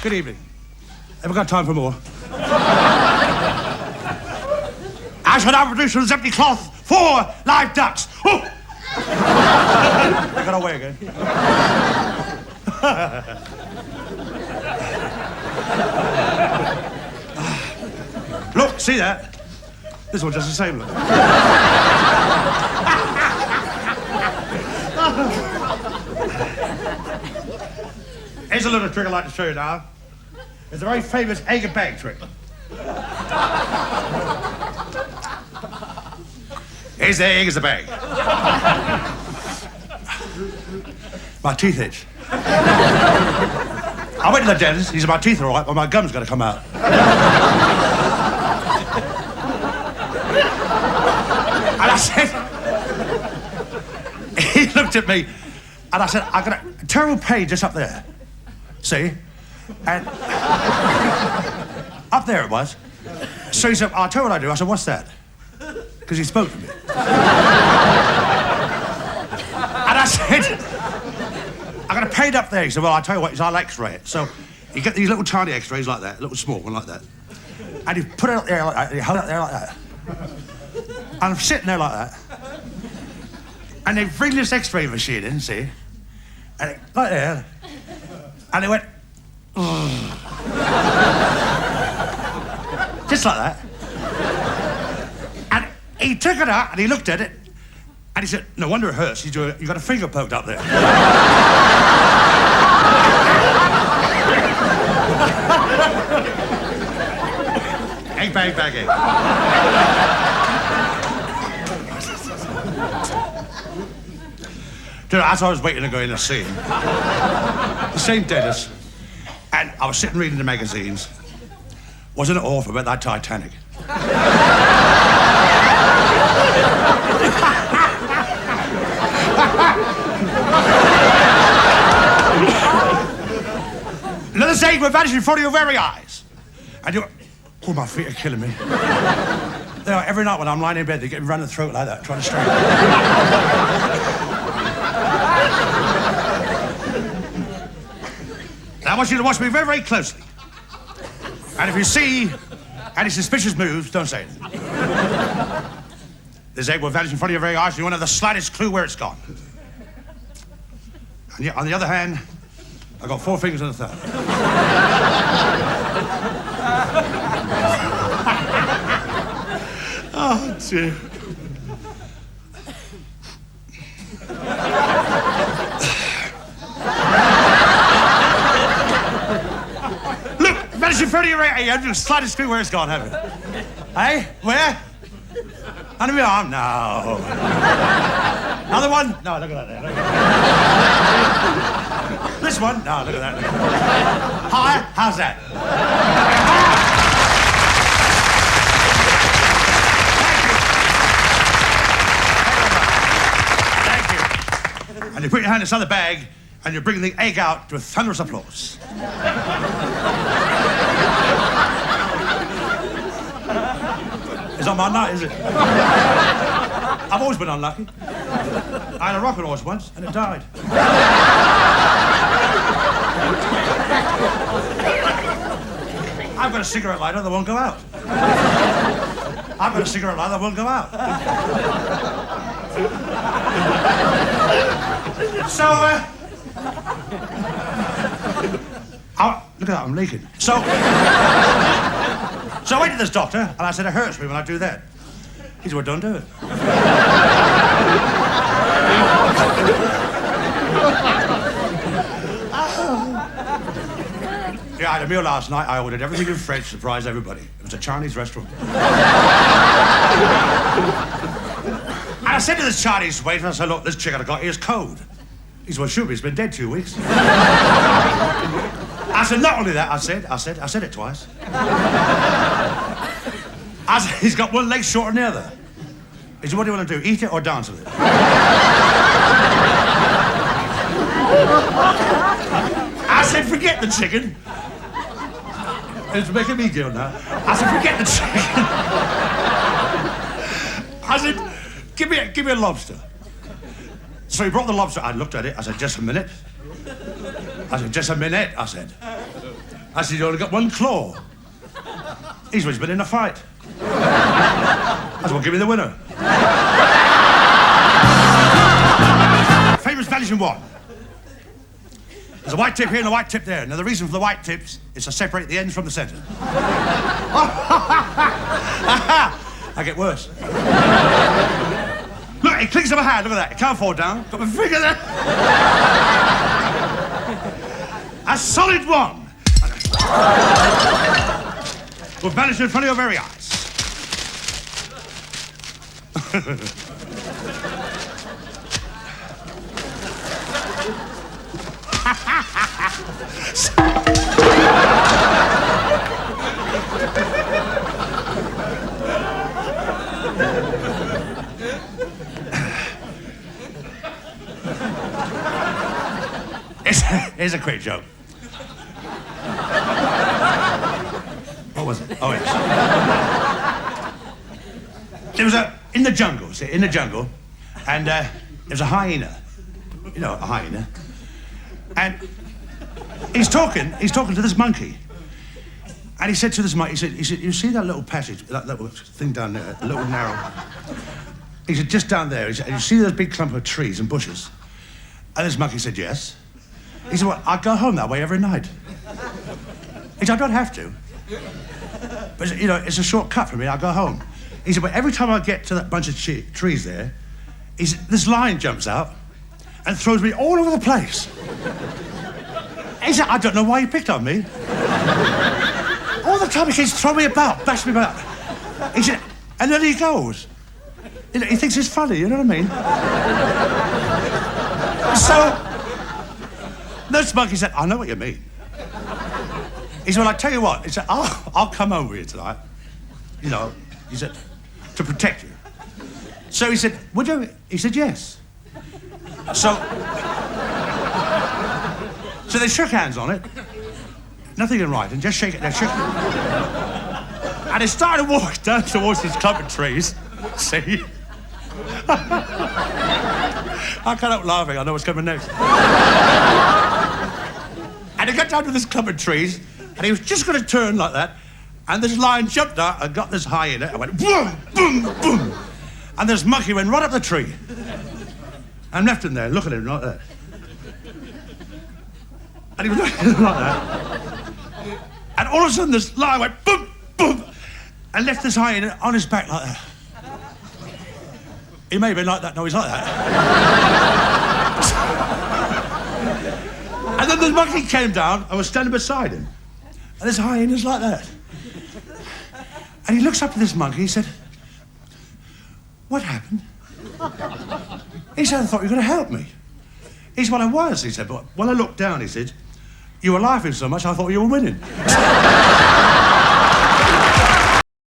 Good evening. Have we got time for more? I shall now produce from this empty cloth 4 live ducks. Oh! They got away again. Look, see that? This one's just the same look. Here's a little trick I'd like to show you now. It's a very famous egg and bag trick. Here's the egg, here's the bag. My teeth itch. I went to the dentist, he said my teeth are all right, but my gum's gonna come out. And I said, he looked at me, and I said, I got a terrible pain just up there. See? And up there it was. So he said, I'll tell you what I do. I said, what's that? Because he spoke to me. And I said, I got a pain up there. He said, well, I'll tell you what, I'll x-ray it. So you get these little tiny x-rays like that, a little small one like that. And you put it up there like that, and you hold it up there like that. And I'm sitting there like that. And they bring this x-ray machine in, see? And it, like there. And it went, just like that. And he took it out and he looked at it and he said, no wonder it hurts. You got a finger poked up there. Egg, bag, bag, egg. As I was waiting to go in and see him, the same dentist, and I was sitting reading the magazines. Wasn't it awful about that Titanic? Another saying will vanish in front of your very eyes. And you, oh, my feet are killing me. They are, every night when I'm lying in bed, they get me round the throat like that, trying to straighten. I want you to watch me very, very closely. And if you see any suspicious moves, don't say anything. This egg will vanish in front of your very eyes and you won't have the slightest clue where it's gone. And yet, on the other hand, I've got 4 fingers and a thumb. Oh, dear. In front of your right, you have the slightest clue where it's gone, haven't you? Hey, where? Under my arm? No. Another one? No, look at that. This one? No, look at that. Higher? How's that? Thank you. And you put your hand inside the bag and you bring the egg out with thunderous applause. It's not my night, is it? I've always been unlucky. I had a rocket horse once, and it died. I've got a cigarette lighter that won't go out. I've got a cigarette lighter that won't go out. So, look at that, I'm leaking. So I went to this doctor, and I said, it hurts me when I do that. He said, well, don't do it. Yeah, I had a meal last night. I ordered everything in French to surprise everybody. It was a Chinese restaurant. And I said to this Chinese waiter, I said, look, this chicken I got here is cold. He said, well, sure, he's been dead 2 weeks. I said, not only that, I said it twice. I said, he's got one leg shorter than the other. He said, what do you want to do, eat it or dance with it? I said, forget the chicken. It's making me giggle now. I said, forget the chicken. I said, give me a lobster. So he brought the lobster. I looked at it. I said, just a minute. I said, just a minute. I said. I said, you only got one claw. He said, he's been in a fight. I said, well, give me the winner. Famous vanishing wand. There's a white tip here and a white tip there. Now, the reason for the white tips is to separate the ends from the centre. I get worse. Look, it clicks on my hand, look at that. It can't fall down. Got my finger there. A solid one. Will vanish in front of your very eyes. Here's a quick joke. What was it? Oh, yes. There was in the jungle, and there was a hyena. You know, a hyena. And he's talking to this monkey. And he said to this monkey, he said, you see that little passage, that little thing down there, a little narrow? He said, just down there. He said, you see those big clump of trees and bushes? And this monkey said, yes. He said, well, I go home that way every night. He said, I don't have to. But, you know, it's a short cut for me, I go home. He said, but every time I get to that bunch of trees there, he said, this lion jumps out and throws me all over the place. He said, I don't know why you picked on me. All the time he keeps throwing me about, bashing me about. He said, and then he goes. You know, he thinks it's funny, you know what I mean? So, this monkey said, I know what you mean. He said, well, I tell you what. He said, I'll come home with you tonight. You know, he said, to protect you. So he said, would you? He said, yes. So they shook hands on it. Nothing in writing, just shake it. They shook it. And they started to walk down towards this clump of trees. See? I can't help laughing, I know what's coming next. And he got down to this clump of trees, and he was just going to turn like that, and this lion jumped out and got this hyena and went boom, boom, boom. And this monkey went right up the tree and left him there, looking at him like that. And he was looking at him like that. And all of a sudden, this lion went boom, boom, and left this hyena on his back like that. He may have been like that, no, he's like that. And then the monkey came down and was standing beside him. And this hyena's like that. And he looks up at this monkey, he said, what happened? He said, I thought you were going to help me. He said, well, I was, he said, but when I looked down, he said, you were laughing so much, I thought you were winning.